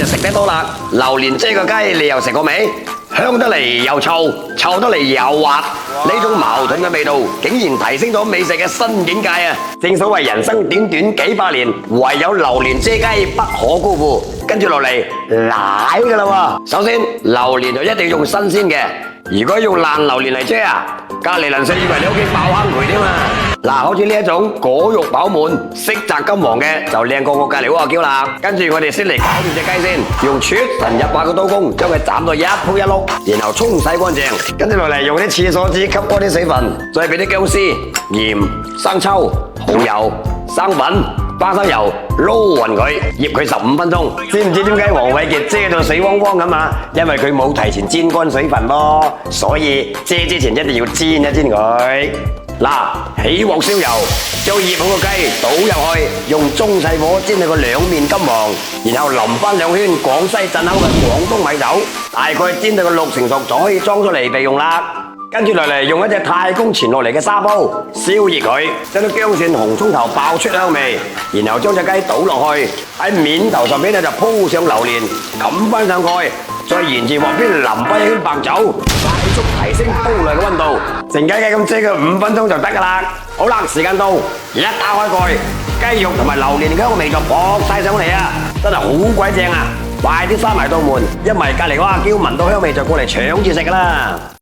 就食得多啦。榴蓮姐個雞你又食過未？香得嚟又臭，臭得嚟又滑，呢種矛盾嘅味道，竟然提升咗美食嘅新境界啊！正所謂人生短短幾百年，唯有榴蓮姐雞不可辜負。跟住落嚟奶噶啦喎，首先榴蓮就一定要用新鮮嘅，如果用爛榴蓮嚟遮啊，隔離鄰舍以為你屋企爆坑渠添嘛。嗱，好似呢一種果肉飽滿、色澤金黃嘅就靚過我隔離嗰個叫啦。跟住我哋先嚟搞掂隻雞先，用出神入化嘅刀工將佢斬到一鋪一碌，然後沖洗乾淨。跟住落嚟用啲廁所紙吸乾啲水分，再俾啲薑絲、鹽、生抽、紅油、生粉、花生油撈勻佢，醃佢15分鐘。知唔知點解黃偉傑遮到水汪汪咁啊？因為佢冇提前煎乾水分咯，所以遮之前一定要煎一煎佢。嗱，起鑊燒油，將醃好個雞倒入去，用中細火煎到佢兩面金黃，然後淋翻2圈廣西鎮口嘅廣東米酒，大概煎到佢6成熟就可以裝出嚟備用啦。跟住落嚟用一隻太公傳落嚟嘅砂煲燒熱佢，將啲薑蒜紅葱頭爆出香味，然後將隻雞倒落去，喺面頭上邊就鋪上榴蓮，冚翻上蓋，再沿住鑊邊淋翻1圈白酒，快速提升煲內嘅溫度，靜雞雞咁遮佢5分鐘就得噶啦。好啦，時間到，一打開蓋，雞肉同埋榴蓮香味就撲晒上嚟啊，真係好鬼正啊！快啲閂埋道門，因為隔籬嗰阿嬌聞到香味就過嚟搶住食噶啦。